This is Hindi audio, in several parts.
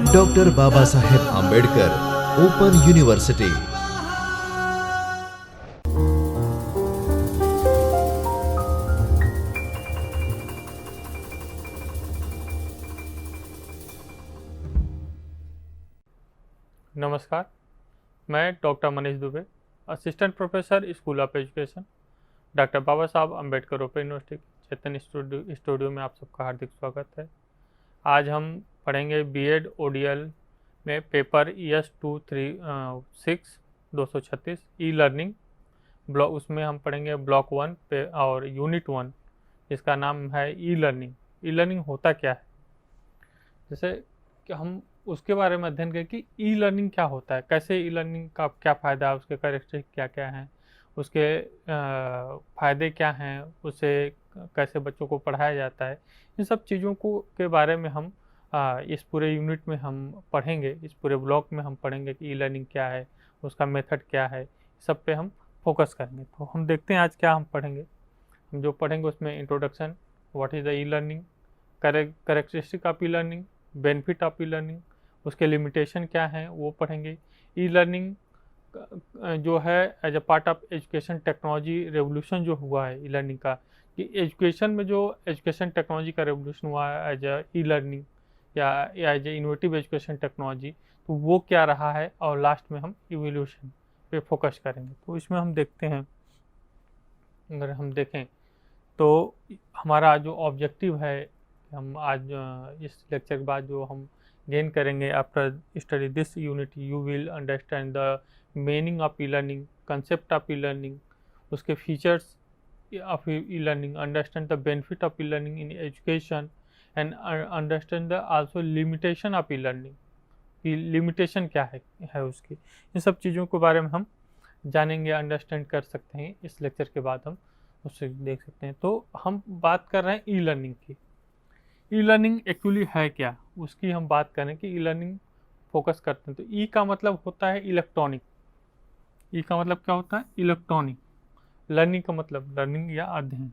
Doctor Baba Saheb Ambedkar open university. नमस्कार, मैं doctor Manish Dubey, assistant professor school of education, doctor Baba Sahab Ambedkar open university Chaitanya studio में आप सबका हार्दिक स्वागत है। आज हम पढ़ेंगे बीएड ओडीएल में paper ES 236 236 e learning block. उसमें हम पढ़ेंगे ब्लॉक 1 पे और यूनिट 1, जिसका नाम है ई लर्निंग। ई लर्निंग होता क्या है, जैसे कि हम उसके बारे में अध्ययन करें कि ई लर्निंग क्या होता है, कैसे ई लर्निंग का क्या फ़ायदा है, उसके कैरेक्टरिस्टिक क्या क्या हैं, उसके फ़ायदे क्या हैं, उसे कैसे बच्चों को पढ़ाया जाता है। इन सब चीज़ों को के बारे में हम इस पूरे यूनिट में हम पढ़ेंगे, इस पूरे ब्लॉक में हम पढ़ेंगे कि ई लर्निंग क्या है, उसका मेथड क्या है, सब पे हम फोकस करेंगे। तो हम देखते हैं आज क्या हम पढ़ेंगे। हम जो पढ़ेंगे उसमें introduction, what is the e learning, characteristic of e learning, benefit of e learning, उसके लिमिटेशन क्या हैं वो पढ़ेंगे। ई लर्निंग जो है as a part of education technology revolution जो हुआ है ई लर्निंग का, कि एजुकेशन में जो एजुकेशन टेक्नोलॉजी का रेवोल्यूशन हुआ है एज अ ई लर्निंग या as a innovative education technology, तो वो क्या रहा है, और लास्ट में हम इवोल्यूशन पे फोकस करेंगे। तो इसमें हम देखते हैं, अगर हम देखें तो हमारा जो ऑब्जेक्टिव है, हम आज इस लेक्चर के बाद जो हम गेन करेंगे, after study this unit you will understand the meaning of e learning, concept of e learning, उसके features of e learning, understand the benefit of e learning in education and understand the also limitation of e learning, की लिमिटेशन क्या है उसकी। इन सब चीज़ों के बारे में हम जानेंगे, अंडरस्टैंड कर सकते हैं। इस लेक्चर के बाद हम उससे देख सकते हैं। तो हम बात कर रहे हैं ई लर्निंग की। ई लर्निंग एक्चुअली है क्या, उसकी हम बात करें कि ई लर्निंग फोकस करते हैं। तो ई का मतलब होता है इलेक्ट्रॉनिक। ई का मतलब क्या होता है, इलेक्ट्रॉनिक। लर्निंग का मतलब लर्निंग या अध्ययन।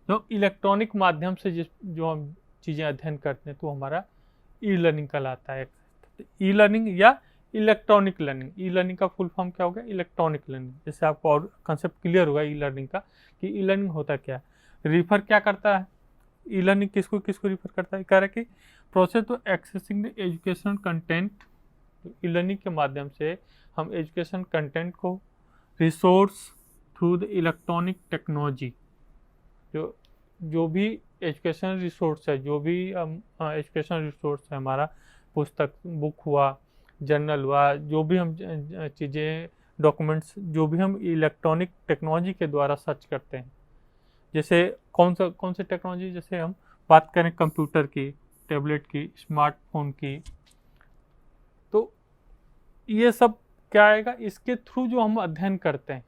तो इलेक्ट्रॉनिक माध्यम से जो हम चीज़ें अध्ययन करते हैं तो हमारा ई लर्निंग कहलाता है। ई लर्निंग या इलेक्ट्रॉनिक लर्निंग, ई लर्निंग का फुल फॉर्म क्या होगा, इलेक्ट्रॉनिक लर्निंग। जैसे आपको और कंसेप्ट क्लियर होगा ई लर्निंग का कि ई लर्निंग होता क्या है। रिफर क्या करता है ई लर्निंग, किसको किसको रिफर करता है, कह रहा है कि process to accessing the educational content. E learning के माध्यम से हम एजुकेशन कंटेंट को resource through the electronic technology, जो भी एजुकेशनल रिसोर्स है, जो भी एजुकेशनल रिसोर्स है, हमारा पुस्तक, बुक हुआ, जर्नल हुआ, जो भी हम चीज़ें, डॉक्यूमेंट्स, जो भी हम इलेक्ट्रॉनिक टेक्नोलॉजी के द्वारा सर्च करते हैं। जैसे कौन से टेक्नोलॉजी, जैसे हम बात करें कंप्यूटर की, टैबलेट की, स्मार्टफोन की, तो ये सब क्या आएगा, इसके थ्रू जो हम अध्ययन करते हैं,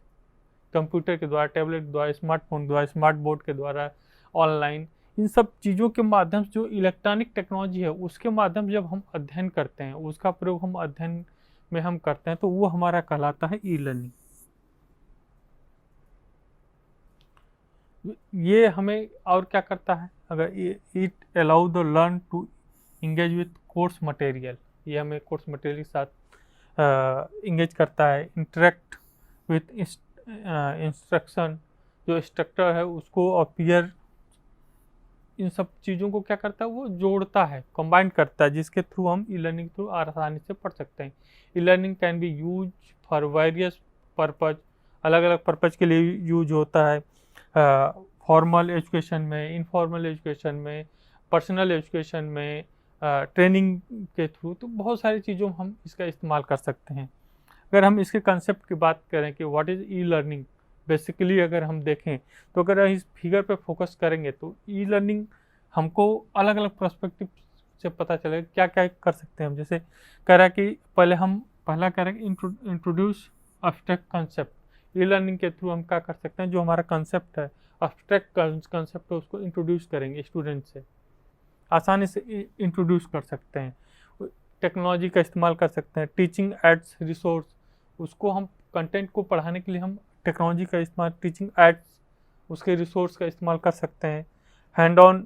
कंप्यूटर के द्वारा, टैबलेट के द्वारा, स्मार्टफोन के द्वारा, स्मार्ट बोर्ड के द्वारा, ऑनलाइन, इन सब चीज़ों के माध्यम से जो इलेक्ट्रॉनिक टेक्नोलॉजी है उसके माध्यम से जब हम अध्ययन करते हैं, उसका प्रयोग हम अध्ययन में हम करते हैं, तो वो हमारा कहलाता है ई लर्निंग। ये हमें और क्या करता है, अगर it allow the learn to engage with course material, ये हमें कोर्स मटेरियल के साथ इंगेज करता है। इंटरेक्ट विथ इंस्ट्रक्शन, जो इंस्ट्रक्टर है उसको, और पीयर, इन सब चीज़ों को क्या करता है, वो जोड़ता है, कंबाइन करता है, जिसके थ्रू हम ई लर्निंग थ्रू आसानी से पढ़ सकते हैं। E learning can be use for various purpose, अलग अलग पर्पज के लिए यूज होता है। फॉर्मल एजुकेशन में, इनफॉर्मल एजुकेशन में, पर्सनल एजुकेशन में, ट्रेनिंग के थ्रू, तो बहुत सारी चीज़ों में हम इसका इस्तेमाल कर सकते हैं। अगर हम इसके कंसेप्ट की बात करें कि what is e learning, basically अगर हम देखें तो अगर इस फिगर पे फोकस करेंगे तो ई लर्निंग हमको अलग अलग पर्सपेक्टिव से पता चलेगा क्या क्या कर सकते हैं हम। जैसे कह रहा है कि पहला कह रहा है कि इंट्रोड्यूस अब्स्ट्रैक्ट कंसेप्ट। ई लर्निंग के थ्रू हम क्या कर सकते हैं, जो हमारा कंसेप्ट है, अब्स्ट्रैक्ट कंसेप्ट है, उसको इंट्रोड्यूस करेंगे स्टूडेंट से, आसानी से इंट्रोड्यूस कर सकते हैं। टेक्नोलॉजी का इस्तेमाल कर सकते हैं। टीचिंग एड्स रिसोर्स, उसको हम कंटेंट को पढ़ाने के लिए हम टेक्नोलॉजी का इस्तेमाल, टीचिंग एड्स, उसके रिसोर्स का इस्तेमाल कर सकते हैं। Hand on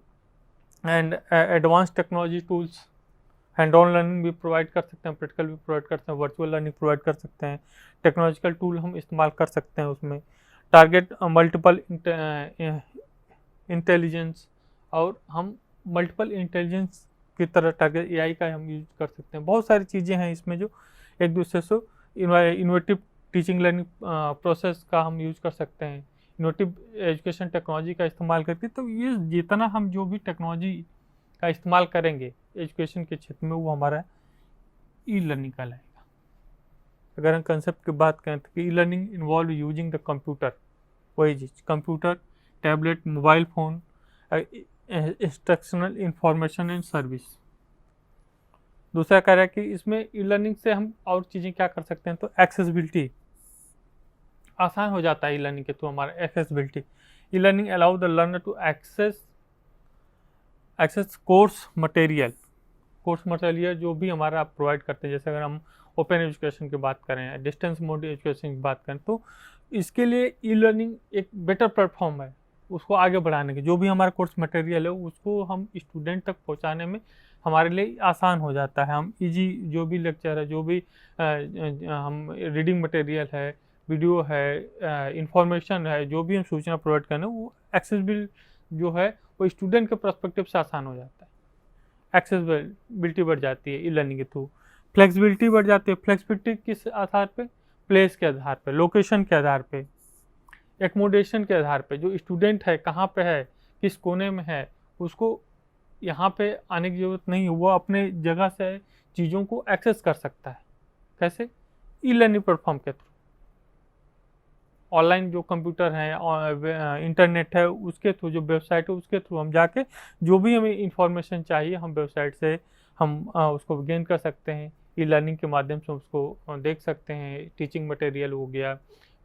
and advance technology tools, hand on learning भी प्रोवाइड कर सकते हैं, प्रैक्टिकल भी प्रोवाइड कर सकते हैं, वर्चुअल लर्निंग प्रोवाइड कर सकते हैं, टेक्नोलॉजिकल टूल हम इस्तेमाल कर सकते हैं उसमें, टारगेट मल्टीपल इंटेलिजेंस, और हम मल्टीपल इंटेलिजेंस की तरह टारगेट एआई का हम यूज कर सकते हैं। बहुत सारी चीज़ें हैं इसमें जो एक दूसरे से इनोवेटिव टीचिंग लर्निंग प्रोसेस का हम यूज कर सकते हैं, इनोवेटिव एजुकेशन टेक्नोलॉजी का इस्तेमाल करके। तो ये जितना हम जो भी टेक्नोलॉजी का इस्तेमाल करेंगे एजुकेशन के क्षेत्र में, वो हमारा ई लर्निंग कहलाएगा। अगर हम कंसेप्ट की बात करें तो e learning involve using the computer, वही चीज़, computer, tablet, mobile phone, instructional information and service. दूसरा कह रहा है कि इसमें ई लर्निंग से हम और चीज़ें क्या कर सकते हैं, तो एक्सेसिबिलिटी आसान हो जाता है ई लर्निंग के थ्रू हमारा। Accessibility, e learning allow the learner to access course material जो भी हमारा आप प्रोवाइड करते हैं। जैसे अगर हम ओपन एजुकेशन की बात करें, डिस्टेंस मोड एजुकेशन की बात करें, तो इसके लिए ई लर्निंग एक बेटर प्लेटफॉर्म है उसको आगे बढ़ाने के। जो भी हमारा कोर्स मटेरियल है उसको हम स्टूडेंट तक पहुंचाने में हमारे लिए आसान हो जाता है। हम इजी जो भी लेक्चर है, जो भी हम रीडिंग मटेरियल है, वीडियो है, इंफॉर्मेशन है, जो भी हम सूचना प्रोवाइड करना, वो एक्सेसिबल जो है वो स्टूडेंट के पर्सपेक्टिव से आसान हो जाता है। एक्सेसिबिलिटी बढ़ जाती है ई लर्निंग के थ्रू। फ्लेक्सिबिलिटी बढ़ जाती है। फ्लेक्सिबिलिटी किस आधार पे, प्लेस के आधार पे, लोकेशन के आधार पे, एकोमोडेशन के आधार पे। जो स्टूडेंट है कहाँ पे है, किस कोने में है, उसको यहाँ पे आने की ज़रूरत नहीं है, वो अपने जगह से चीज़ों को एक्सेस कर सकता है। कैसे, ई लर्निंग प्लेटफॉर्म के थ्रू। ऑनलाइन जो कंप्यूटर है और इंटरनेट है उसके थ्रू, जो वेबसाइट है उसके थ्रू हम जाके जो भी हमें इंफॉर्मेशन चाहिए हम वेबसाइट से हम उसको गेन कर सकते हैं। ई लर्निंग के माध्यम से उसको देख सकते हैं। टीचिंग मटेरियल हो गया,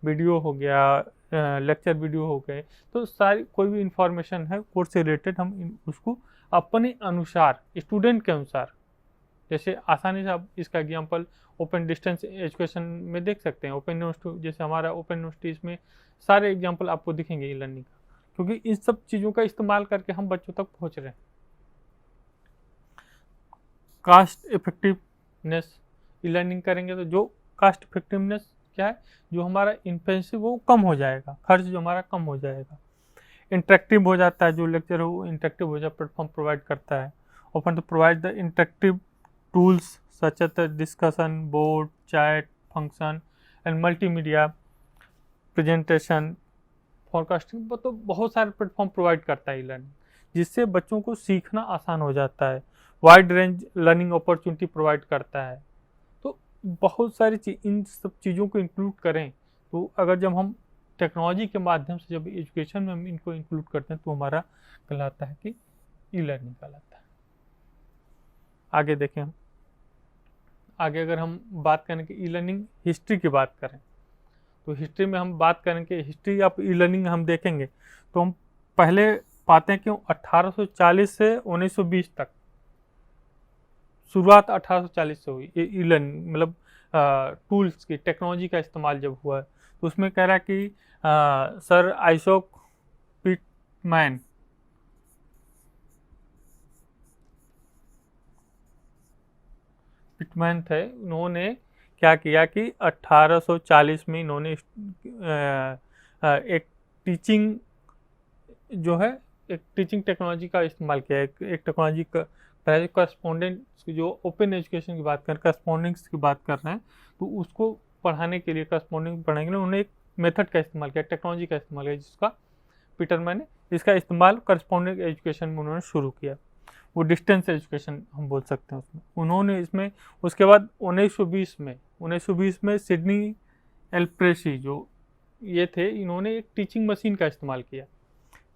वीडियो हो गया, लेक्चर वीडियो हो गए, तो सारी कोई भी इंफॉर्मेशन है कोर्स से रिलेटेड हम उसको अपने अनुसार, स्टूडेंट के अनुसार, जैसे आसानी से आप इसका एग्जाम्पल ओपन डिस्टेंस एजुकेशन में देख सकते हैं। ओपन यूनिवर्सिटी, जैसे हमारा ओपन यूनिवर्सिटी, इसमें सारे एग्जाम्पल आपको दिखेंगे ई लर्निंग का, क्योंकि इन सब चीज़ों का इस्तेमाल करके हम बच्चों तक पहुंच रहे हैं। कास्ट इफेक्टिवनेस, ई लर्निंग करेंगे तो जो कास्ट इफेक्टिवनेस क्या है, जो हमारा इन्फेंसिव वो कम हो जाएगा, खर्च जो हमारा कम हो जाएगा। इंटरेक्टिव हो जाता है, जो लेक्चर हो वो इंटरेक्टिव हो जाए, प्लेटफॉर्म प्रोवाइड करता है। Open to provide the interactive tools such as the discussion board, chat function and multimedia presentation, forecasting, तो बहुत सारे प्लेटफॉर्म प्रोवाइड करता है ई लर्निंग, जिससे बच्चों को सीखना आसान हो जाता है। Wide range learning opportunity provide करता है। तो बहुत सारी इन सब चीज़ों को इंक्लूड करें तो अगर जब हम टेक्नोलॉजी के माध्यम से जब एजुकेशन में हम इनको इंक्लूड करते हैं तो हमारा कहलाता है कि ई लर्निंग कहलाता है। आगे देखें हम, आगे अगर हम बात करें कि ई लर्निंग हिस्ट्री की बात करें, तो हिस्ट्री में हम बात करें कि हिस्ट्री ऑफ ई लर्निंग हम देखेंगे तो हम पहले पाते हैं कि 1840 से 1920 तक, शुरुआत 1840 से हुई ये ई लर्निंग, मतलब टूल्स की, टेक्नोलॉजी का इस्तेमाल जब हुआ है। तो उसमें कह रहा है कि सर आइजैक पिटमैन थे, उन्होंने क्या किया कि 1840 में इन्होंने एक टीचिंग जो है, एक टीचिंग टेक्नोलॉजी का इस्तेमाल किया। एक टेक्नोलॉजी का पहले करस्पॉन्डेंस, जो ओपन एजुकेशन की बात करें, करस्पॉन्डेंस की बात कर रहे हैं, तो उसको पढ़ाने के लिए, करस्पॉन्डेंस पढ़ाने के लिए उन्होंने एक मेथड का इस्तेमाल किया, टेक्नोलॉजी का इस्तेमाल किया, जिसका पीटरमैन ने इसका इस्तेमाल करस्पॉन्डेंस एजुकेशन में उन्होंने शुरू किया। वो डिस्टेंस एजुकेशन हम बोल सकते हैं उसमें उन्होंने। इसमें उसके बाद 1920 में सिडनी एल्प्रेसी जो ये थे, इन्होंने एक टीचिंग मशीन का इस्तेमाल किया।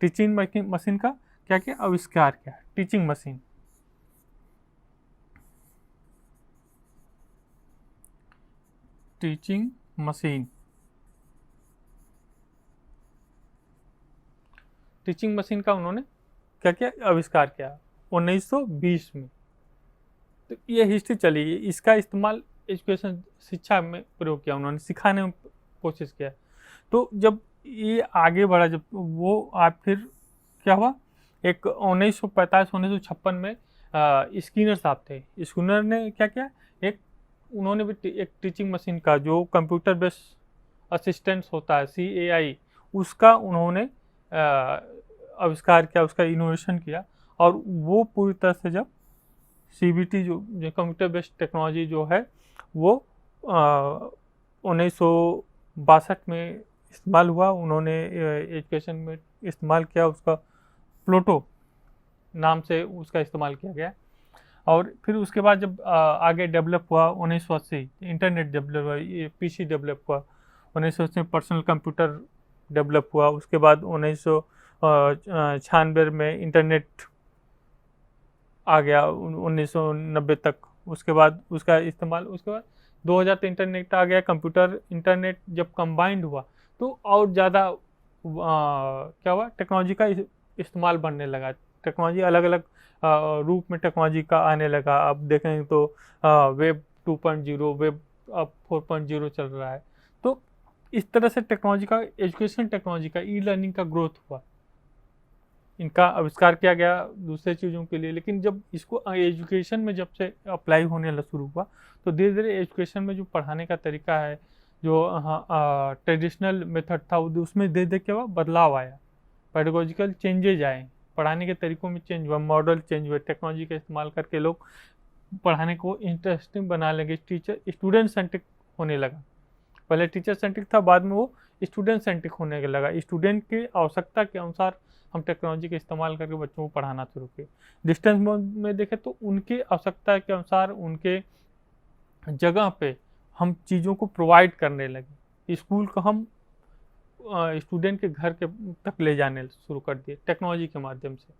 टीचिंग मशीन का क्या किया, आविष्कार किया, टीचिंग मशीन। टीचिंग मशीन का उन्होंने क्या किया, आविष्कार किया 1920 में। तो ये हिस्ट्री चली, इसका इस्तेमाल एजुकेशन, शिक्षा में प्रयोग किया, उन्होंने सिखाने में कोशिश किया। तो जब ये आगे बढ़ा, जब वो आप फिर क्या हुआ एक 1945-1956 में स्किनर साहब थे। स्किनर ने क्या किया, उन्होंने भी एक टीचिंग मशीन का जो कंप्यूटर बेस्ड असिस्टेंट होता है CAI, उसका उन्होंने आविष्कार किया, उसका इनोवेशन किया। और वो पूरी तरह से जब CBT जो कंप्यूटर बेस्ड टेक्नोलॉजी जो है वो 1962 में इस्तेमाल हुआ। उन्होंने एजुकेशन में इस्तेमाल किया, उसका प्लूटो नाम से उसका इस्तेमाल किया गया। और फिर उसके बाद जब आगे डेवलप हुआ 1980 इंटरनेट डेवलप हुआ, PC डेवलप हुआ, 1980 पर्सनल कंप्यूटर डेवलप हुआ। उसके बाद 1996 में इंटरनेट आ गया 1990 तक। उसके बाद उसका इस्तेमाल, उसके बाद 2000 तक इंटरनेट आ गया। कंप्यूटर इंटरनेट जब कंबाइंड हुआ तो और ज़्यादा क्या हुआ, टेक्नोलॉजी का इस्तेमाल बढ़ने लगा। टेक्नोलॉजी अलग अलग रूप में टेक्नोलॉजी का आने लगा। अब देखें तो वेब 2.0, वेब अब 4.0 चल रहा है। तो इस तरह से टेक्नोलॉजी का, एजुकेशन टेक्नोलॉजी का, लर्निंग का ग्रोथ हुआ। इनका आविष्कार किया गया दूसरे चीज़ों के लिए, लेकिन जब इसको एजुकेशन में जब से अप्लाई होने शुरू हुआ तो धीरे धीरे एजुकेशन में जो पढ़ाने का तरीका है, जो ट्रेडिशनल मेथड था, उसमें धीरे धीरे क्या हुआ, बदलाव आया, पेडागोजिकल चेंजेज आए, पढ़ाने के तरीकों में चेंज हुआ, मॉडल चेंज हुए। टेक्नोलॉजी का इस्तेमाल करके लोग पढ़ाने को इंटरेस्टिंग बना लेंगे, टीचर स्टूडेंट सेंट्रिक होने लगा। पहले टीचर सेंट्रिक था, बाद में वो स्टूडेंट सेंट्रिक होने लगा। स्टूडेंट की आवश्यकता के अनुसार हम टेक्नोलॉजी का इस्तेमाल करके बच्चों को पढ़ाना शुरू किए। डिस्टेंस में देखें तो उनकी आवश्यकता के अनुसार, उनके जगह पे हम चीज़ों को प्रोवाइड करने लगे। स्कूल को हम स्टूडेंट के घर के तक ले जाने शुरू कर दिए टेक्नोलॉजी के माध्यम से।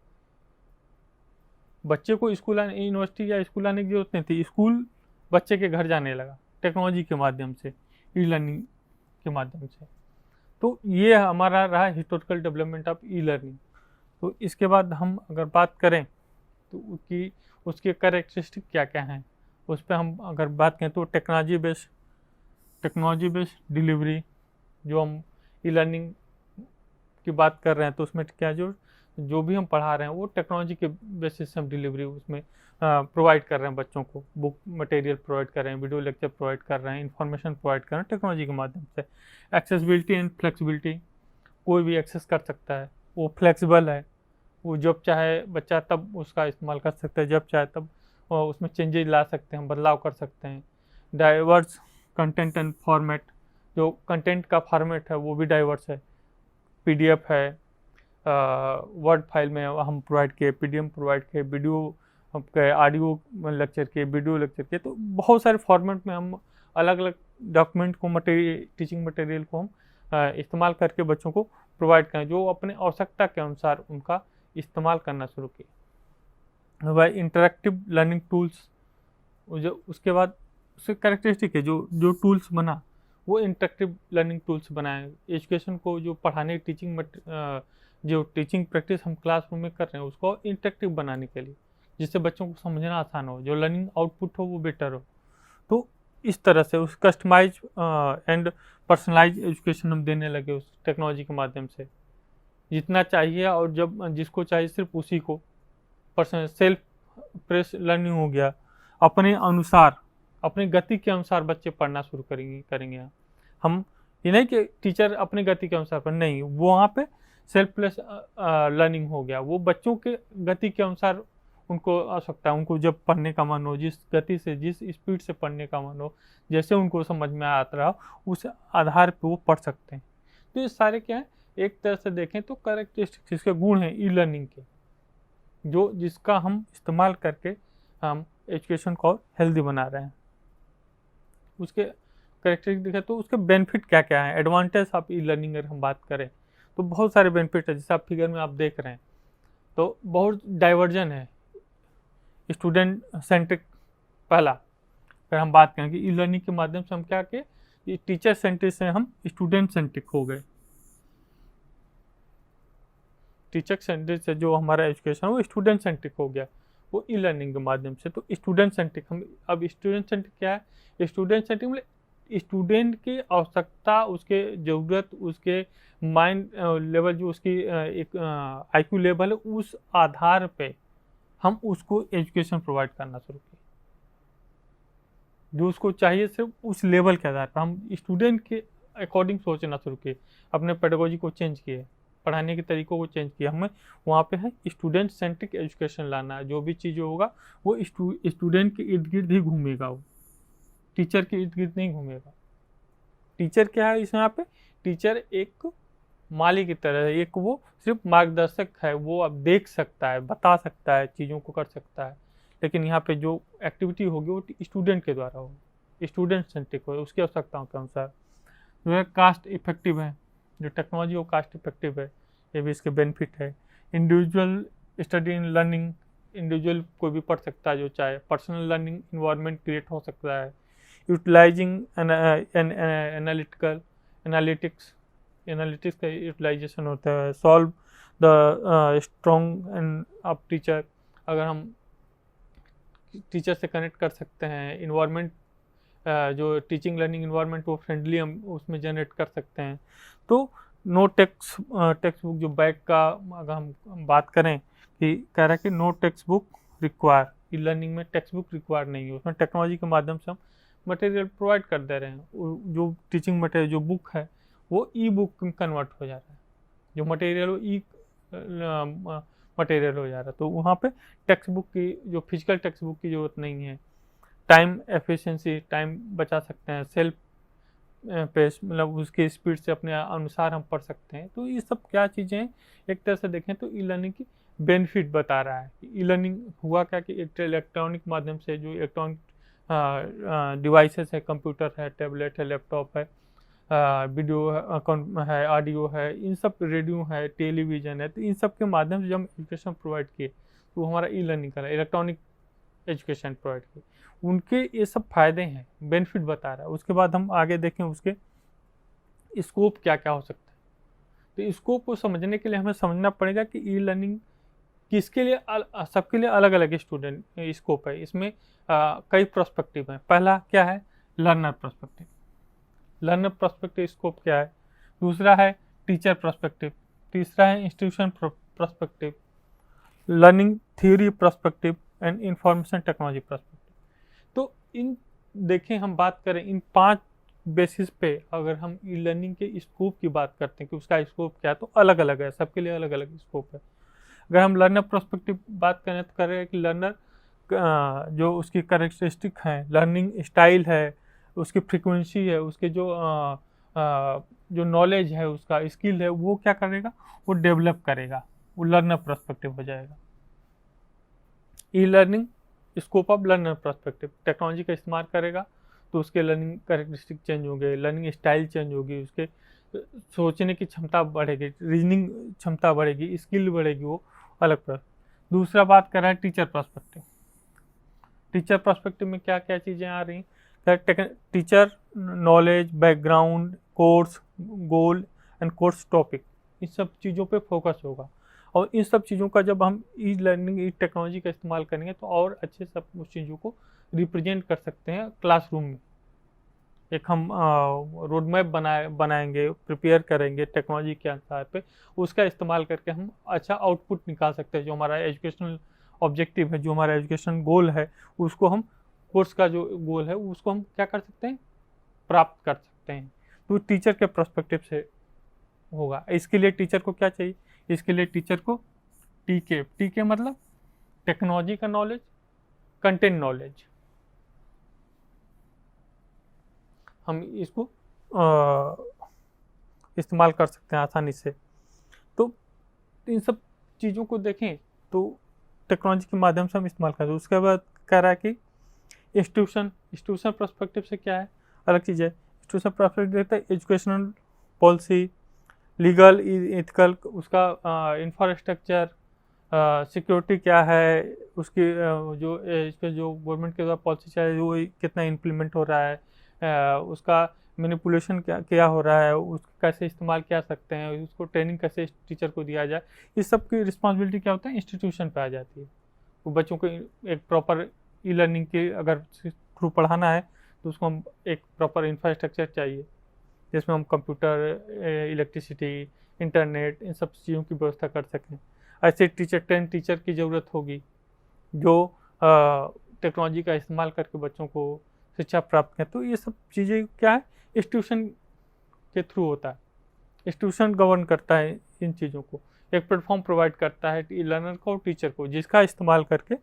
बच्चे को स्कूल आने, यूनिवर्सिटी या स्कूल आने की जरूरत नहीं थी, स्कूल बच्चे के घर जाने लगा टेक्नोलॉजी के माध्यम से, लर्निंग के माध्यम से। तो ये हमारा रहा हिस्टोरिकल डेवलपमेंट ऑफ लर्निंग। तो इसके बाद हम अगर बात करें तो उसके कैरेक्टरिस्टिक क्या क्या हैं, उस पर हम अगर बात करें तो टेक्नोलॉजी बेस्ड डिलीवरी, जो हम लर्निंग की बात कर रहे हैं तो उसमें क्या, जो भी हम पढ़ा रहे हैं वो टेक्नोलॉजी के बेसिस से हम डिलीवरी उसमें प्रोवाइड कर रहे हैं बच्चों को। बुक मटेरियल प्रोवाइड कर रहे हैं, वीडियो लेक्चर प्रोवाइड कर रहे हैं, इन्फॉर्मेशन प्रोवाइड कर रहे हैं टेक्नोलॉजी के माध्यम से। एक्सेसिबिलिटी एंड फ्लेक्सिबिलिटी, कोई भी एक्सेस कर सकता है, वो फ्लेक्सिबल है, वो जब चाहे बच्चा तब उसका इस्तेमाल कर सकता है, जब चाहे तब उसमें चेंजेज ला सकते हैं, बदलाव कर सकते हैं। डाइवर्स कंटेंट एंड फॉर्मेट, जो कंटेंट का फॉर्मेट है वो भी डाइवर्स है, PDF है, वर्ड फाइल में हम प्रोवाइड किए, PDF प्रोवाइड किए, वीडियो के, ऑडियो लेक्चर के, वीडियो लेक्चर के। तो बहुत सारे फॉर्मेट में हम अलग अलग डॉक्यूमेंट को, टीचिंग मटेरियल को हम इस्तेमाल करके बच्चों को प्रोवाइड करें, जो अपने आवश्यकता के अनुसार उनका इस्तेमाल करना शुरू किए। वह इंटरेक्टिव लर्निंग टूल्स, जो उसके बाद उसके कैरेक्टरिस्टिक है, जो टूल्स बना वो इंटरेक्टिव लर्निंग टूल्स बनाए। एजुकेशन को, जो पढ़ाने जो टीचिंग प्रैक्टिस हम क्लासरूम में कर रहे हैं उसको इंटरेक्टिव बनाने के लिए, जिससे बच्चों को समझना आसान हो, जो लर्निंग आउटपुट हो वो बेटर हो। तो इस तरह से उस कस्टमाइज एंड पर्सनलाइज एजुकेशन हम देने लगे उस टेक्नोलॉजी के माध्यम से। जितना चाहिए और जब जिसको चाहिए सिर्फ उसी को, पर्सनल सेल्फ प्रेस लर्निंग हो गया। अपने अनुसार, अपनी गति के अनुसार बच्चे पढ़ना शुरू करेंगे। हम ये नहीं कि टीचर अपनी गति के अनुसार पढ़, नहीं, वो वहाँ पे सेल्फ प्लेस लर्निंग हो गया। वो बच्चों के गति के अनुसार उनको आवश्यकता है, उनको जब पढ़ने का मन हो, जिस गति से, जिस स्पीड से पढ़ने का मन हो, जैसे उनको समझ में आता रहा, उस आधार पे वो पढ़ सकते हैं। तो ये सारे क्या है, एक तरह से देखें तो कैरेक्टरिस्टिक्स, इसके गुण हैं लर्निंग के, जिसका हम इस्तेमाल करके हम एजुकेशन को हेल्दी बना रहे हैं। उसके कैरेक्टरिस्टिक देखें तो उसके बेनिफिट क्या क्या है, एडवांटेज ऑफ लर्निंग अगर हम बात करें तो बहुत सारे बेनिफिट है। जैसे आप फिगर में आप देख रहे हैं तो बहुत डाइवर्जन है, स्टूडेंट सेंट्रिक पहला। अगर हम बात करें कि लर्निंग के माध्यम से हम क्या किए, टीचर सेंट्रिक से हम स्टूडेंट सेंट्रिक हो गए। टीचर सेंट्रिक से जो हमारा एजुकेशन वो स्टूडेंट सेंट्रिक हो गया, वो लर्निंग के माध्यम से। तो स्टूडेंट सेंट्रिक हम, अब स्टूडेंट सेंट्रिक क्या है, स्टूडेंट सेंट्रिक मतलब स्टूडेंट की आवश्यकता, उसके ज़रूरत, उसके माइंड लेवल, जो उसकी एक आईक्यू लेवल है, उस आधार पे हम उसको एजुकेशन प्रोवाइड करना शुरू किए। जो उसको चाहिए सिर्फ उस लेवल के आधार पर हम स्टूडेंट के अकॉर्डिंग सोचना शुरू किए, अपने पेडागोजी को चेंज किए, पढ़ाने के तरीकों को चेंज किया। हमें वहाँ पे है स्टूडेंट सेंट्रिक एजुकेशन लाना है। जो भी चीज़ होगा वो स्टूडेंट के इर्द गिर्द ही घूमेगा, वो टीचर के इर्द गिर्द नहीं घूमेगा। टीचर क्या है इस यहाँ पे? टीचर एक माली की तरह है, एक वो सिर्फ मार्गदर्शक है, वो अब देख सकता है, बता सकता है, चीज़ों को कर सकता है। लेकिन यहाँ पे जो एक्टिविटी होगी वो स्टूडेंट के द्वारा होगी, स्टूडेंट सेंट्रिक होगी, उसकी आवश्यकताओं के अनुसार। जो है कास्ट इफेक्टिव है, जो टेक्नोलॉजी वो कास्ट इफेक्टिव है, ये भी इसके बेनिफिट है। Individual study in learning, individual कोई भी पढ़ सकता है जो चाहे, पर्सनल लर्निंग इन्वायरमेंट क्रिएट हो सकता है। यूटिलाइजिंग एनालिटिक्स का यूटिलाइजेशन होता है। सॉल्व द स्ट्रॉन्ग एंड अब टीचर, अगर हम टीचर से कनेक्ट कर सकते हैं, इन्वायरमेंट जो टीचिंग लर्निंग इन्वायरमेंट वो फ्रेंडली हम उसमें जनरेट कर सकते हैं। तो नो टेक्स्ट बुक, जो बैक का अगर हम बात करें कि कह रहा है कि no text book require, e learning में टेक्स्ट बुक रिक्वायर नहीं है, उसमें टेक्नोलॉजी के माध्यम से हम मटेरियल प्रोवाइड कर दे रहे हैं। जो टीचिंग मटेरियल, जो बुक है वो ई बुक में कन्वर्ट हो जा रहा है, जो मटेरियल वो ई मटेरियल हो जा रहा है। तो वहाँ पे टेक्स्ट बुक की, जो फिजिकल टेक्स्ट बुक की ज़रूरत नहीं है। टाइम एफिशिएंसी, टाइम बचा सकते हैं। सेल्फ पेस, मतलब उसकी स्पीड से अपने अनुसार हम पढ़ सकते हैं। तो ये सब क्या चीज़ें हैं, एक तरह से देखें तो ई लर्निंग की बेनिफिट बता रहा है। ई लर्निंग हुआ क्या कि इलेक्ट्रॉनिक माध्यम से, जो इलेक्ट्रॉनिक डिवाइसेस है, कंप्यूटर है, टैबलेट है, लैपटॉप है, वीडियो है, ऑडियो है, इन सब, रेडियो है, टेलीविज़न है, तो इन सब के माध्यम से जब हम एजुकेशन प्रोवाइड किए तो हमारा ई लर्निंग करा, इलेक्ट्रॉनिक एजुकेशन प्रोवाइड किए। उनके ये सब फायदे हैं, बेनिफिट बता रहा है। उसके बाद हम आगे देखें उसके स्कोप क्या क्या हो सकता है। तो स्कोप को समझने के लिए हमें समझना पड़ेगा कि ई लर्निंग किसके लिए, सबके लिए अलग अलग स्टूडेंट स्कोप है। इसमें कई पर्सपेक्टिव हैं। पहला क्या है? Learner perspective. Learner perspective scope क्या है? दूसरा है टीचर पर्सपेक्टिव। तीसरा है institution perspective, learning theory perspective and information technology perspective. तो इन देखें, हम बात करें इन 5 बेसिस पे, अगर हम ई लर्निंग के स्कोप की बात करते हैं कि उसका स्कोप क्या है, तो अलग अलग है, सबके लिए अलग अलग स्कोप है। अगर हम लर्नर पर्सपेक्टिव बात करें तो करें कि लर्नर जो उसकी कैरेक्टरिस्टिक हैं, लर्निंग स्टाइल है, उसकी फ्रीक्वेंसी है, उसके जो नॉलेज है, उसका स्किल है, वो क्या करेगा, वो डेवलप करेगा, वो लर्नर पर्सपेक्टिव हो जाएगा। E learning scope of learner perspective, technology का इस्तेमाल करेगा तो उसके लर्निंग कैरेक्टरिस्टिक चेंज होंगे, लर्निंग स्टाइल चेंज होगी, उसके सोचने की क्षमता बढ़ेगी, रीजनिंग क्षमता बढ़ेगी, स्किल बढ़ेगी, वो अलग पर। दूसरा बात कर रहा है टीचर पर्सपेक्टिव। टीचर पर्सपेक्टिव में क्या क्या चीज़ें आ रही हैं? Teacher knowledge, background, course goal and course topic, इन सब चीज़ों पे फोकस होगा। और इन सब चीज़ों का जब हम ई लर्निंग, ई टेक्नोलॉजी का इस्तेमाल करेंगे तो और अच्छे सब उस चीज़ों को रिप्रेजेंट कर सकते हैं क्लासरूम में। एक हम रोड मैप बनाएंगे, प्रिपेयर करेंगे टेक्नोलॉजी के आधार पे, उसका इस्तेमाल करके हम अच्छा आउटपुट निकाल सकते हैं। जो हमारा एजुकेशनल ऑब्जेक्टिव है, जो हमारा एजुकेशन गोल है, उसको हम, कोर्स का जो गोल है उसको हम क्या कर सकते हैं, प्राप्त कर सकते हैं। तो टीचर के पर्सपेक्टिव से होगा। इसके लिए टीचर को क्या चाहिए? इसके लिए टीचर को टीके मतलब टेक्नोलॉजी का नॉलेज, कंटेंट नॉलेज, हम इसको इस्तेमाल कर सकते हैं आसानी से। तो इन सब चीज़ों को देखें तो टेक्नोलॉजी के माध्यम से हम इस्तेमाल करते हैं। उसके बाद कह रहा है कि इंस्टीट्यूशन पर्सपेक्टिव से क्या है, अलग चीज़ है। इंस्टीट्यूशन पर्सपेक्टिव देता है एजुकेशनल पॉलिसी, लीगल, एथिकल, उसका इंफ्रास्ट्रक्चर, सिक्योरिटी क्या है, उसकी जो इस पर जो गवर्नमेंट के द्वारा पॉलिसी चाहिए वो कितना इम्प्लीमेंट हो रहा है, उसका मैनिपुलेशन क्या हो रहा है, उसको कैसे इस्तेमाल किया सकते हैं, उसको ट्रेनिंग कैसे टीचर को दिया जाए, इस सब की रिस्पॉन्सिबिलिटी क्या होता है, इंस्टीट्यूशन पे आ जाती है। तो बच्चों को एक प्रॉपर ई लर्निंग के अगर थ्रू पढ़ाना है तो उसको हम एक प्रॉपर इंफ्रास्ट्रक्चर चाहिए जिसमें हम कंप्यूटर, इलेक्ट्रिसिटी, इंटरनेट, इन सब चीज़ों की व्यवस्था कर सकें। ऐसे ट्रेन टीचर की ज़रूरत होगी जो टेक्नोलॉजी का इस्तेमाल करके बच्चों को शिक्षा प्राप्त करें। तो ये सब चीज़ें क्या है, इंस्टीट्यूशन के थ्रू होता है। इंस्टीट्यूशन गवर्न करता है इन चीज़ों को, एक प्लेटफॉर्म प्रोवाइड करता है लर्नर को और टीचर को, जिसका इस्तेमाल करके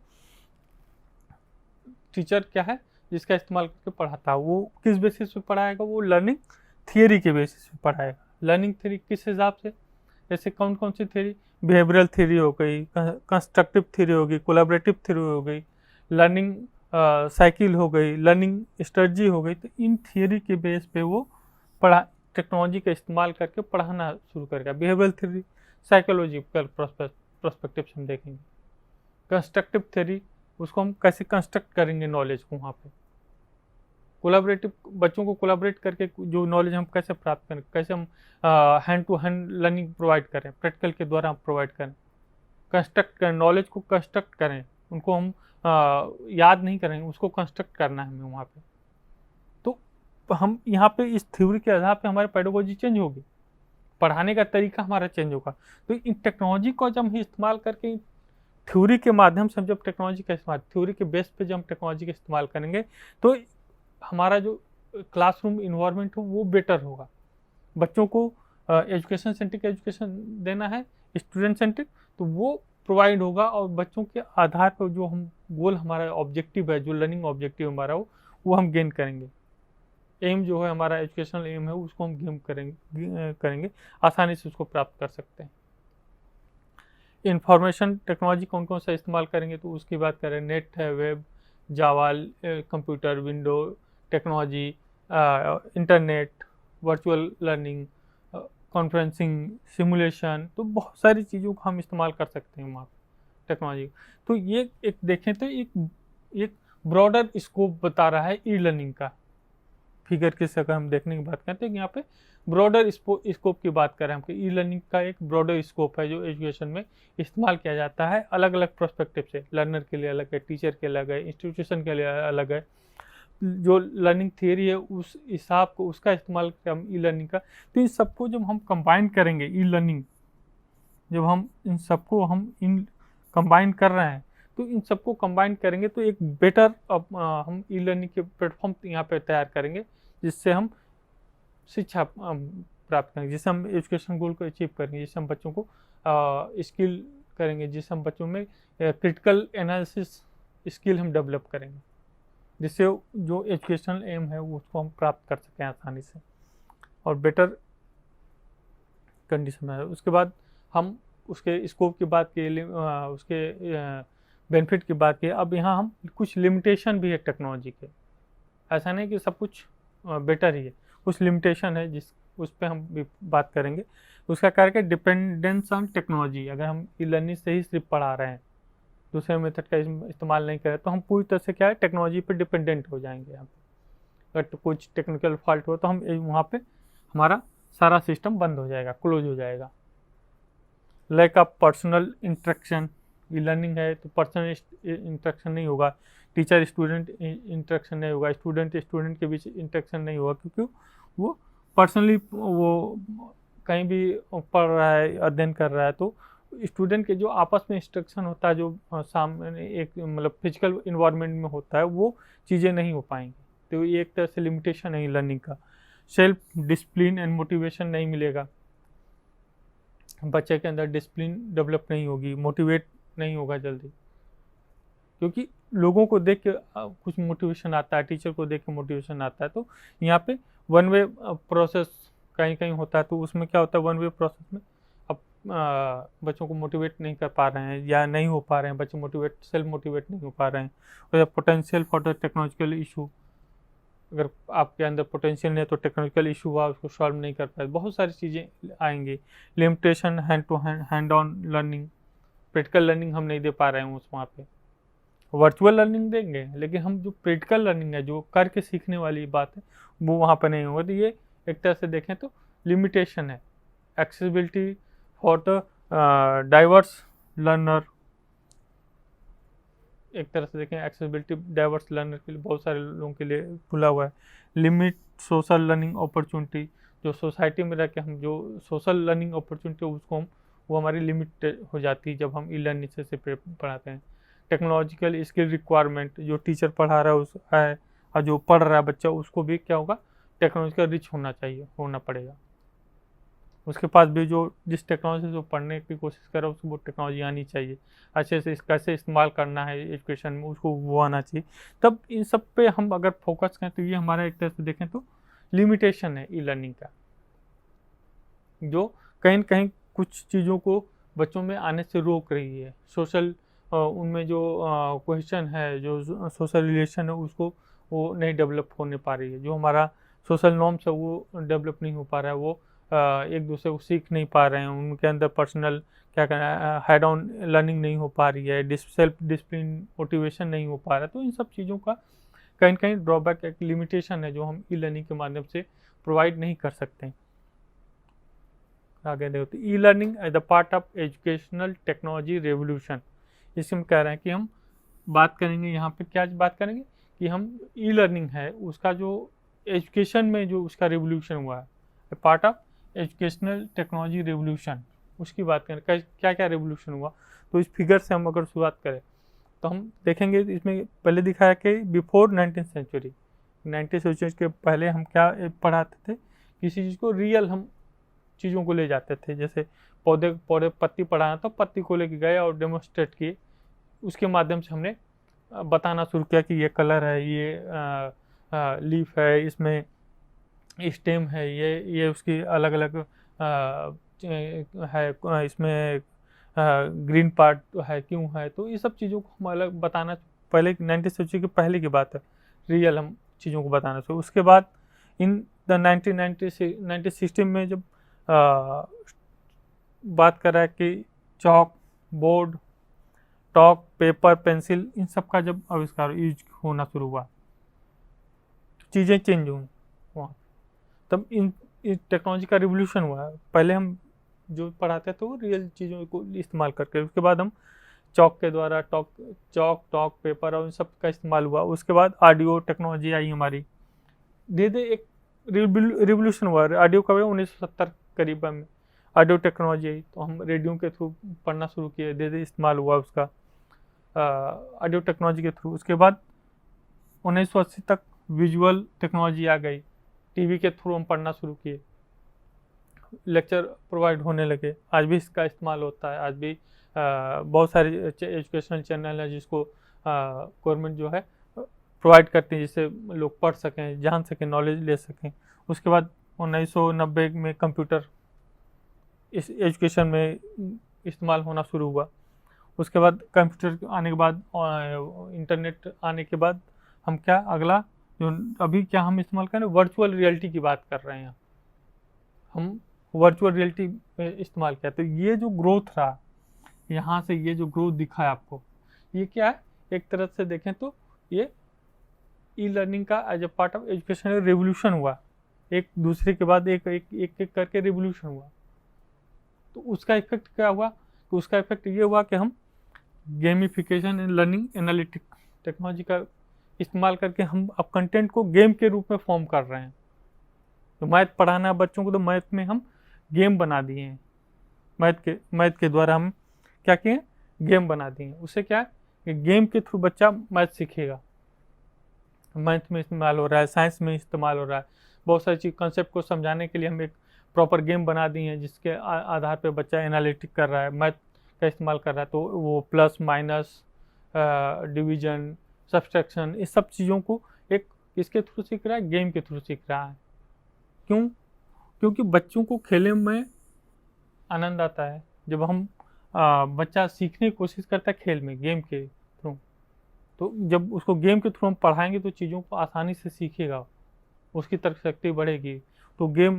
टीचर क्या है, जिसका इस्तेमाल करके पढ़ाता है। वो किस बेसिस पे पढ़ाएगा, वो लर्निंग थियरी के बेसिस पे पढ़ाएगा। लर्निंग थियरी किस हिसाब से, जैसे कौन कौन सी थियरी, बिहेवियरल थियरी हो गई, कंस्ट्रक्टिव थियरी हो गई, कोलैबोरेटिव थियरी हो गई, लर्निंग साइकिल हो गई, लर्निंग स्ट्रेटजी हो गई। तो इन थियरी के बेस पे वो टेक्नोलॉजी का इस्तेमाल करके पढ़ाना शुरू करेगा। बिहेवियरल थियरी साइकोलॉजिकल प्रोस्पेक्टिव से हम देखेंगे। कंस्ट्रक्टिव थियरी, उसको हम कैसे कंस्ट्रक्ट करेंगे नॉलेज को वहाँ पे। कोलैबोरेटिव, बच्चों को कोलैबोरेट करके जो नॉलेज हम कैसे प्राप्त करें, कैसे हम hand to hand learning provide करें, प्रैक्टिकल के द्वारा हम प्रोवाइड करें। कंस्ट्रक्ट करें, नॉलेज को कंस्ट्रक्ट करें, उनको हम याद नहीं करेंगे, उसको कंस्ट्रक्ट करना है हमें वहाँ पे। तो हम यहाँ पे इस थ्योरी के आधार पे हमारी पेडागोजी चेंज होगी, पढ़ाने का तरीका हमारा चेंज होगा। तो इन टेक्नोलॉजी को जब हम इस्तेमाल करके थ्योरी के माध्यम से, हम जब टेक्नोलॉजी का इस्तेमाल, थ्योरी के बेस पे जब हम टेक्नोलॉजी का इस्तेमाल करेंगे तो हमारा जो क्लासरूम इन्वायरमेंट हो वो बेटर होगा। बच्चों को एजुकेशन सेंट्रिक एजुकेशन देना है, स्टूडेंट सेंट्रिक, तो वो प्रोवाइड होगा। और बच्चों के आधार पर जो हम गोल, हमारा ऑब्जेक्टिव है, जो लर्निंग ऑब्जेक्टिव हमारा हो, वो हम गेन करेंगे। एम जो है हमारा, एजुकेशनल एम है, उसको हम गेन करेंगे, आसानी से उसको प्राप्त कर सकते हैं। इंफॉर्मेशन टेक्नोलॉजी कौन कौन सा इस्तेमाल करेंगे, तो उसकी बात करें, नेट है, web, java, computer, window technology, internet, virtual learning, conferencing, simulation, तो बहुत सारी चीज़ों को हम इस्तेमाल कर सकते हैं वहाँ टेक्नोलॉजी। तो ये एक देखें तो एक ब्रॉडर स्कोप बता रहा है ई लर्निंग का। फिगर के से अगर हम देखने की बात करते हैं, यहाँ पे ब्रॉडर स्कोप की बात करें हम, कि ई लर्निंग का एक ब्रॉडर स्कोप है जो एजुकेशन में इस्तेमाल किया जाता है अलग अलग प्रोस्पेक्टिव से। लर्नर के लिए अलग है, टीचर के अलग है, इंस्टीट्यूशन के लिए अलग है। जो लर्निंग थियरी है उस हिसाब को, उसका इस्तेमाल हम ई लर्निंग का। तो इन सबको जब हम कंबाइन करेंगे, ई लर्निंग जब हम इन सबको इन कंबाइन कर रहे हैं, तो इन सबको कंबाइन करेंगे तो एक बेटर हम ई लर्निंग के प्लेटफॉर्म यहाँ पे तैयार करेंगे, जिससे हम शिक्षा प्राप्त करेंगे, जिससे हम एजुकेशन गोल को अचीव करेंगे, जिससे हम बच्चों को स्किल करेंगे, जिससे हम बच्चों में क्रिटिकल एनालिसिस स्किल हम डेवलप करेंगे, जिससे जो एजुकेशनल एम है उसको हम प्राप्त कर सकें आसानी से और बेटर कंडीशन में। उसके बाद हम उसके स्कोप की बात की, उसके बेनिफिट की बात की। अब यहाँ हम कुछ लिमिटेशन भी है टेक्नोलॉजी के, ऐसा नहीं कि सब कुछ बेटर ही है, कुछ लिमिटेशन है जिस उस पर हम भी बात करेंगे। उसका करके डिपेंडेंस ऑन टेक्नोलॉजी, अगर हम ई लर्निंग से ही सिर्फ पढ़ा रहे हैं, दूसरे मेथड का इस्तेमाल नहीं करें, तो हम पूरी तरह से क्या है, टेक्नोलॉजी पे डिपेंडेंट हो जाएंगे। यहाँ पे अगर तो कुछ टेक्निकल फॉल्ट हो तो हम वहाँ पे हमारा सारा सिस्टम बंद हो जाएगा, क्लोज हो जाएगा। Lack of personal interaction, e learning है तो पर्सनल इंटरेक्शन नहीं होगा, टीचर स्टूडेंट इंटरेक्शन नहीं होगा, स्टूडेंट स्टूडेंट के बीच इंटरेक्शन नहीं होगा, क्योंकि वो पर्सनली वो कहीं भी पढ़ रहा है, अध्ययन कर रहा है। तो स्टूडेंट के जो आपस में इंस्ट्रक्शन होता है, जो सामने एक मतलब फिजिकल इन्वायरमेंट में होता है, वो चीज़ें नहीं हो पाएंगी। तो ये एक तरह से लिमिटेशन है लर्निंग का। सेल्फ डिसिप्लिन एंड मोटिवेशन नहीं मिलेगा, बच्चे के अंदर डिसिप्लिन डेवलप नहीं होगी, मोटिवेट नहीं होगा जल्दी, क्योंकि लोगों को देख के कुछ मोटिवेशन आता है, टीचर को देख के मोटिवेशन आता है। तो यहाँ पे वन वे प्रोसेस कहीं कहीं होता है, तो उसमें क्या होता है, वन वे प्रोसेस में अब बच्चों को मोटिवेट नहीं कर पा रहे हैं या नहीं हो पा रहे हैं, बच्चे मोटिवेट सेल्फ मोटिवेट नहीं हो पा रहे हैं। और potential for the technological issue, अगर आपके अंदर पोटेंशियल नहीं है तो टेक्निकल इशू हुआ, उसको सॉल्व नहीं कर पाए, बहुत सारी चीज़ें आएंगी। Limitation hand to hand on learning, practical learning हम नहीं दे पा रहे हैं उस वहाँ पे। वर्चुअल लर्निंग देंगे, लेकिन हम जो प्रैक्टिकल लर्निंग है, जो करके सीखने वाली बात है, वो वहाँ पर नहीं होगा। तो ये एक तरह से देखें तो लिमिटेशन है। Accessibility for the diverse learner, एक तरह से देखें एक्सेसिबिलिटी डाइवर्स लर्नर के लिए बहुत सारे लोगों के लिए खुला हुआ है। लिमिट सोशल लर्निंग अपॉर्चुनिटी, जो सोसाइटी में रह के हम जो सोशल लर्निंग अपॉर्चुनिटी उसको हम वो हमारी लिमिट हो जाती है जब हम ई लर्निंग से पढ़ाते हैं। टेक्नोलॉजिकल स्किल रिक्वायरमेंट, जो टीचर पढ़ा रहा है उस है और जो पढ़ रहा है बच्चा उसको भी क्या होगा, टेक्नोलॉजिकल रिच होना चाहिए, होना पड़ेगा। उसके पास भी जो जिस टेक्नोलॉजी से जो पढ़ने की कोशिश कर रहा है उसको वो टेक्नोलॉजी आनी चाहिए, अच्छे से कैसे इस्तेमाल करना है एजुकेशन में उसको वो आना चाहिए। तब इन सब पे हम अगर फोकस करें तो ये हमारा एक तरह से देखें तो लिमिटेशन है ई लर्निंग का, जो कहीं न कहीं कुछ चीज़ों को बच्चों में आने से रोक रही है। सोशल उनमें जो क्वेश्चन है, जो सोशल रिलेशन है उसको वो नहीं डेवलप होने पा रही है। जो हमारा सोशल नॉर्म्स है वो डेवलप नहीं हो पा रहा है, वो एक दूसरे को सीख नहीं पा रहे हैं, उनके अंदर पर्सनल क्या कहना है हेड ऑन लर्निंग नहीं हो पा रही है, सेल्फ डिसिप्लिन मोटिवेशन नहीं हो पा रहा है। तो इन सब चीज़ों का कहीं न कहीं ड्रॉबैक, एक लिमिटेशन है जो हम ई लर्निंग के माध्यम से प्रोवाइड नहीं कर सकते हैं। आगे देखो, e learning as the part of educational technology revolution. इसमें हम कह रहे हैं कि हम बात करेंगे यहाँ पे क्या बात करेंगे कि हम ई लर्निंग है उसका जो एजुकेशन में जो उसका रेवोल्यूशन हुआ है, part of educational technology revolution, उसकी बात करें क्या क्या रेवोल्यूशन हुआ। तो इस फिगर से हम अगर शुरुआत करें तो हम देखेंगे इसमें पहले दिखाया कि before 19th century, 19th century के पहले हम क्या पढ़ाते थे, किसी चीज़ को रियल हम चीज़ों को ले जाते थे। जैसे पौधे पौधे पत्ती पढ़ाना तो पत्ती को लेके गए और डेमोस्ट्रेट किए, उसके माध्यम से हमने बताना शुरू किया कि ये कलर है, ये लीफ है, इसमें स्टेम है, ये उसकी अलग अलग है, इसमें ग्रीन पार्ट है क्यों है। तो ये सब चीज़ों को हम अलग बताना, पहले 19th सेंचुरी के पहले की बात है, रियल हम चीज़ों को बताना चाहिए। उसके बाद इन द 1960 में जब बात कर रहा है कि चौक, बोर्ड, टॉक, पेपर, पेंसिल, इन सब का जब आविष्कार यूज होना शुरू हुआ, चीज़ें चेंज हुई वहाँ, तब इन टेक्नोलॉजी का रिवोल्यूशन हुआ। पहले हम जो पढ़ाते थे वो रियल चीज़ों को इस्तेमाल करके, उसके बाद हम चौक के द्वारा चौक, टॉक, पेपर और इन सब का इस्तेमाल हुआ। उसके बाद ऑडियो टेक्नोलॉजी आई हमारी, धीरे एक रिवोल्यूशन हुआ। ऑडियो कब 1970 करीब में ऑडियो टेक्नोलॉजी आई, तो हम रेडियो के थ्रू पढ़ना शुरू किए, धीरे इस्तेमाल हुआ उसका ऑडियो टेक्नोलॉजी के थ्रू। उसके बाद 1980 तक विजुअल टेक्नोलॉजी आ गई, टीवी के थ्रू हम पढ़ना शुरू किए, लेक्चर प्रोवाइड होने लगे, आज भी इसका इस्तेमाल होता है। आज भी बहुत सारे एजुकेशनल चैनल है जिसको गवर्नमेंट जो है प्रोवाइड करती है, जिससे लोग पढ़ सकें, जान सकें, नॉलेज ले सकें। उसके बाद 1990 में कंप्यूटर इस एजुकेशन में इस्तेमाल होना शुरू हुआ। उसके बाद कंप्यूटर आने के बाद इंटरनेट आने के बाद हम क्या अगला जो अभी क्या हम इस्तेमाल करें, वर्चुअल रियलिटी की बात कर रहे हैं। हम वर्चुअल रियलिटी इस्तेमाल किया, तो ये जो ग्रोथ रहा यहाँ से, ये जो ग्रोथ दिखा है आपको, ये क्या है, एक तरह से देखें तो ये ई लर्निंग का as a part of education revolution हुआ, एक दूसरे के बाद एक एक एक, एक करके रेवोल्यूशन हुआ। तो उसका इफेक्ट क्या हुआ, तो उसका इफेक्ट ये हुआ कि हम gamification and learning analytic technology का इस्तेमाल करके हम अब कंटेंट को गेम के रूप में फॉर्म कर रहे हैं। तो मैथ पढ़ाना है बच्चों को, तो मैथ में हम गेम बना दिए हैं, मैथ के द्वारा हम क्या किए, गेम बना दिए हैं। उससे क्या है कि गेम के थ्रू बच्चा मैथ सीखेगा, मैथ में इस्तेमाल हो रहा है, साइंस में इस्तेमाल हो रहा है। बहुत सारी चीज़ कंसेप्ट को समझाने के लिए हम एक प्रॉपर गेम बना दी हैं, जिसके आधार पे बच्चा एनालिटिक कर रहा है, मैथ का इस्तेमाल कर रहा है। तो वो प्लस माइनस, डिवीजन, सब्सट्रैक्शन, इस सब चीज़ों को एक किसके थ्रू सीख रहा है, गेम के थ्रू सीख रहा है। क्यों? क्योंकि बच्चों को खेलने में आनंद आता है। जब हम बच्चा सीखने की कोशिश करता है खेल में, गेम के थ्रू, तो जब उसको गेम के थ्रू हम पढ़ाएंगे तो चीज़ों को आसानी से सीखेगा, उसकी तर्क शक्ति बढ़ेगी। तो गेम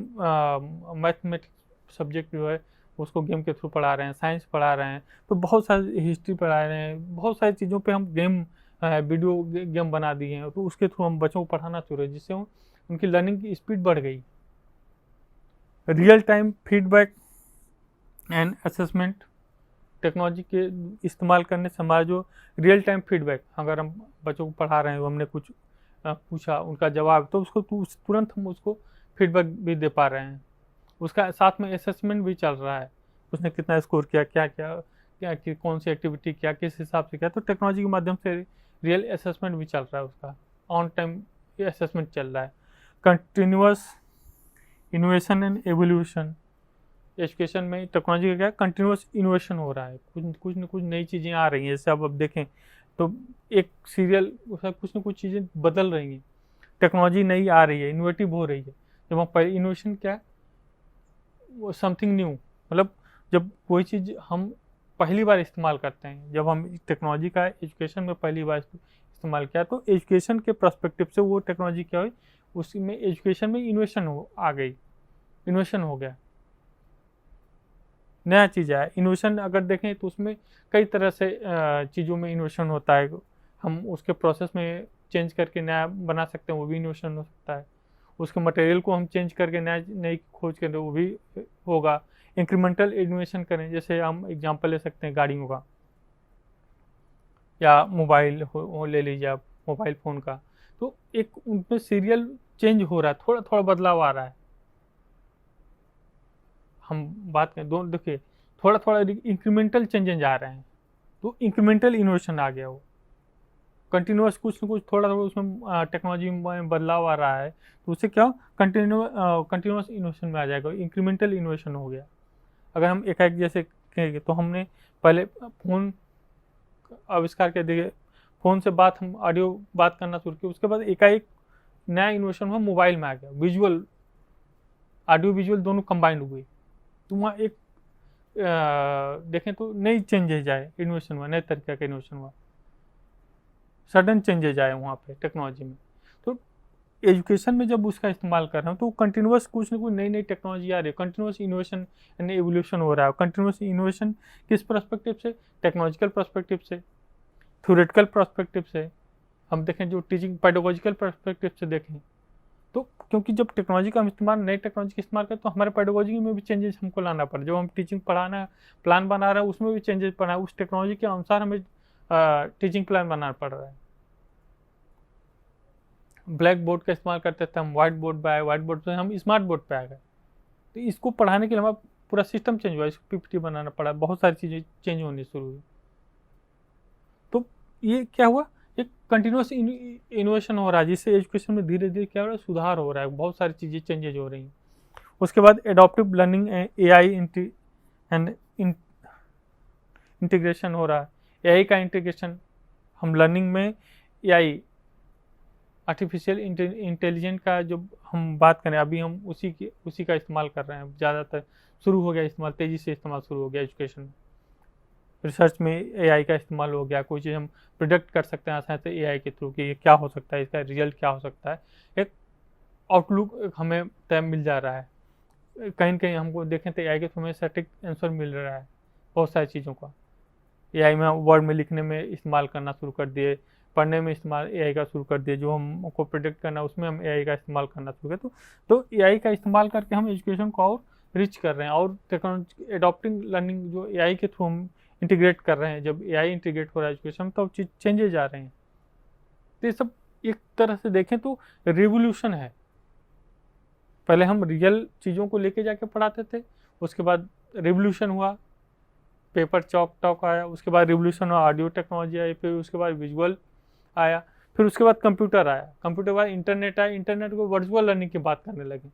मैथमेटिक्स सब्जेक्ट जो है उसको गेम के थ्रू पढ़ा रहे हैं, साइंस पढ़ा रहे हैं, तो बहुत सारी हिस्ट्री पढ़ा रहे हैं, बहुत सारी चीज़ों पे हम गेम वीडियो गेम बना दिए हैं। तो उसके थ्रू हम बच्चों को पढ़ाना शुरू है, जिससे उनकी लर्निंग की स्पीड बढ़ गई। Real time feedback and assessment, technology के इस्तेमाल करने से हमारा जो रियल टाइम फीडबैक, अगर हम बच्चों को पढ़ा रहे हैं, हमने कुछ पूछा, उनका जवाब, तो उसको तुरंत हम उसको फीडबैक भी दे पा रहे हैं। उसका साथ में असेसमेंट भी चल रहा है, उसने कितना स्कोर किया, क्या क्या क्या कि कौन सी एक्टिविटी किया, किस हिसाब से किया। तो टेक्नोलॉजी के माध्यम से रियल असेसमेंट भी चल रहा है, उसका ऑन टाइम असेसमेंट चल रहा है। Continuous innovation and evolution, education में टेक्नोलॉजी का क्या है, कंटिन्यूअस इनोवेशन हो रहा है, कुछ न कुछ नई चीज़ें आ रही हैं। जैसे अब देखें तो एक सीरियल उसका कुछ न कुछ चीज़ें बदल रही हैं, टेक्नोलॉजी नई आ रही है, इनोवेटिव हो रही है। जब हम पहले इनोवेशन क्या है, वो समथिंग न्यू, मतलब जब कोई चीज़ हम पहली बार इस्तेमाल करते हैं, जब हम टेक्नोलॉजी का एजुकेशन में पहली बार इस्तेमाल किया, तो एजुकेशन के पर्सपेक्टिव से वो टेक्नोलॉजी क्या हुई, उसी में एजुकेशन में इनोवेशन आ गई, इनोवेशन हो गया, नया चीज़ आया। इनोवेशन अगर देखें तो उसमें कई तरह से चीज़ों में इनोवेशन होता है। हम उसके प्रोसेस में चेंज करके नया बना सकते हैं, वो भी इनोवेशन हो सकता है। उसके मटेरियल को हम चेंज करके नया नई खोज करें, वो भी होगा। इंक्रीमेंटल इनोवेशन करें, जैसे हम एग्जांपल ले सकते हैं गाड़ियों का, या मोबाइल हो ले लीजिए आप, मोबाइल फ़ोन का। तो एक उनमें सीरियल चेंज हो रहा है, थोड़ा थोड़ा बदलाव आ रहा है। हम बात करें, दो देखिए, थोड़ा थोड़ा इंक्रीमेंटल चेंजेस आ रहे हैं, तो इंक्रीमेंटल इनोवेशन आ गया। वो कंटिन्यूअस कुछ न कुछ थोड़ा थोड़ा उसमें टेक्नोलॉजी में बदलाव आ रहा है, तो उससे क्या कंटिन्यूअस इनोवेशन में आ जाएगा, इंक्रीमेंटल इनोवेशन हो गया। अगर हम एकाएक जैसे कहेंगे, तो हमने पहले फ़ोन आविष्कार कर दिए, फ़ोन से हम ऑडियो बात करना शुरू किया, उसके बाद एकाएक नया इनोवेशन हुआ, मोबाइल में आ गया, विजुअल ऑडियो विजुअल दोनों कंबाइंड हुए। तो वहाँ एक देखें तो नई चेंजेज आए, इनोवेशन हुआ, नए तरीके का इनोवेशन हुआ, सडन चेंजेज आए वहाँ पे टेक्नोलॉजी में। तो एजुकेशन में जब उसका इस्तेमाल कर रहे हैं, तो कंटिन्यूअस कुछ ना कुछ नई नई टेक्नोलॉजी आ रही है, कंटिन्यूअस इनोवेशन यानी एवोल्यूशन हो रहा है। कंटिन्यूअस इनोवेशन किस पर्सपेक्टिव से, टेक्नोलॉजिकल पर्सपेक्टिव से, थ्योरेटिकल पर्सपेक्टिव से। हम देखें जो टीचिंग पेडागोजिकल पर्सपेक्टिव से देखें, तो क्योंकि जब टेक्नोलॉजी का हम इस्तेमाल, नई टेक्नोलॉजी का इस्तेमाल करें, तो हमारे पेडागोजी में भी चेंजेस हमको लाना पड़ा। जब हम टीचिंग पढ़ाना प्लान बना रहे हैं, उसमें भी चेंजेस पड़ा है, उस टेक्नोलॉजी के अनुसार हमें टीचिंग प्लान बनाना पड़ रहा है। ब्लैक बोर्ड का इस्तेमाल करते थे हम, व्हाइट बोर्ड पे आए, व्हाइट बोर्ड से हम स्मार्ट बोर्ड पे आ गए। तो इसको पढ़ाने के लिए हमारा पूरा सिस्टम चेंज हुआ, इसको पीपीटी बनाना पड़ा, बहुत सारी चीज़ें चेंज होनी शुरू हुई। तो ये क्या हुआ, एक कंटिन्यूस इनोवेशन हो रहा है, जिससे एजुकेशन में धीरे धीरे क्या हो रहा है, सुधार हो रहा है, बहुत सारी चीज़ें चेंजेज हो रही हैं। उसके बाद adaptive learning, AI and integration हो रहा है। एआई का इंटीग्रेशन, हम लर्निंग में एआई, आर्टिफिशियल इंटेलिजेंट का जो हम बात करें, अभी हम उसी का इस्तेमाल कर रहे हैं ज़्यादातर, शुरू हो गया इस्तेमाल, तेज़ी से इस्तेमाल शुरू हो गया एजुकेशन में। रिसर्च में एआई का इस्तेमाल हो गया, कोई चीज़ हम प्रिडिक्ट कर सकते हैं आसानी से एआई के थ्रू कि ये क्या हो सकता है, इसका रिजल्ट क्या हो सकता है। एक आउटलुक हमें तय मिल जा रहा है, कहीं न कहीं हमको देखें तो एआई के थ्रू हमें सटीक आंसर मिल रहा है बहुत सारी चीज़ों का। एआई में वर्ड में लिखने में इस्तेमाल करना शुरू कर दिए, पढ़ने में इस्तेमाल एआई का शुरू कर दिए, जो हमको प्रिडिक्ट करना है उसमें हम एआई का इस्तेमाल करना शुरू करें। तो एआई का इस्तेमाल करके हम एजुकेशन को और रिच कर रहे हैं, और टेक्नोलॉजी एडॉप्टिंग लर्निंग जो एआई के थ्रू हम इंटीग्रेट कर रहे हैं। जब एआई इंटीग्रेट हो रहा है एजुकेशन में, तो चीज़ चेंजेज आ रहे हैं। तो ये सब एक तरह से देखें तो रिवोल्यूशन है। पहले हम रियल चीज़ों को लेके जाके पढ़ाते थे, उसके बाद रिवोल्यूशन हुआ, पेपर चॉक टॉक आया, उसके बाद रिवोल्यूशन हुआ, ऑडियो टेक्नोलॉजी आई, फिर उसके बाद विजुअल आया, फिर उसके बाद कंप्यूटर आया, कंप्यूटर के बाद इंटरनेट आया, इंटरनेट को वर्चुअल लर्निंग की बात करने लगे,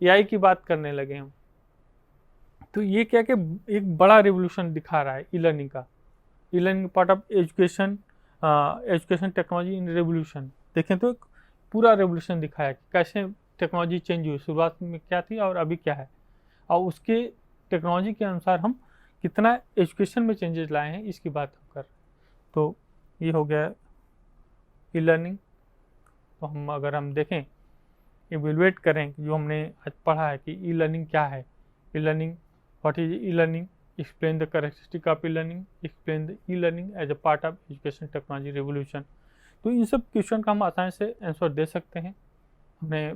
एआई की बात करने लगे हम। तो ये क्या कि एक बड़ा रिवोल्यूशन दिखा रहा है ई लर्निंग का। E learning part of education, education technology in revolution. देखें तो एक पूरा रेवोल्यूशन दिखाया कि कैसे टेक्नोलॉजी चेंज हुई, शुरुआत में क्या थी और अभी क्या है, और उसके टेक्नोलॉजी के अनुसार हम कितना एजुकेशन में चेंजेस लाए हैं, इसकी बात हम कर रहे हैं। तो ये हो गया ई लर्निंग। तो अगर हम देखें, इवेलुएट करें कि जो हमने आज पढ़ा है कि ई लर्निंग क्या है, e learning, what is e learning, explain the characteristic of e learning, explain the e learning as a part of education technology revolution. तो इन सब क्वेश्चन का हम आसानी से आंसर दे सकते हैं। हमने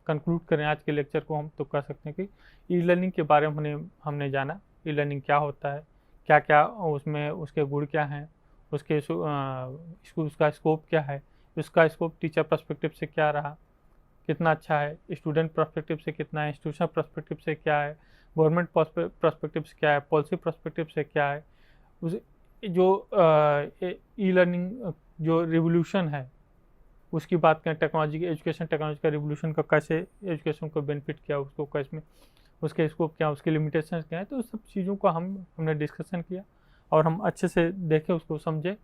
कंक्लूड करें आज के लेक्चर को, हम तो कह सकते हैं कि ई लर्निंग के बारे में हमने जाना, ई लर्निंग क्या होता है, क्या क्या उसमें उसके गुण क्या हैं, उसका स्कोप क्या है, उसका स्कोप टीचर पर्सपेक्टिव से क्या रहा, कितना अच्छा है, स्टूडेंट पर्सपेक्टिव से कितना है, इंस्टीट्यूशन पर्सपेक्टिव से क्या है, गवर्नमेंट पर्सपेक्टिव से क्या है, पॉलिसी पर्सपेक्टिव से क्या है, उस जो ई लर्निंग जो रिवोल्यूशन है उसकी बात करें, टेक्नोलॉजी की, एजुकेशन टेक्नोलॉजी का रिवोल्यूशन का कैसे एजुकेशन को बेनिफिट किया, उसको कैसे, उसके स्कोप क्या, उसके लिमिटेशंस क्या है, तो उस सब चीज़ों का हमने डिस्कशन किया और हम अच्छे से देखे, उसको समझे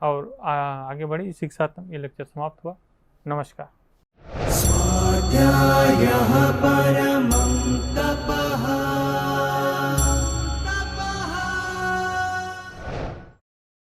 और आगे बढ़े। इसी के साथ ये लेक्चर समाप्त हुआ। नमस्कार। स्वाध्यायः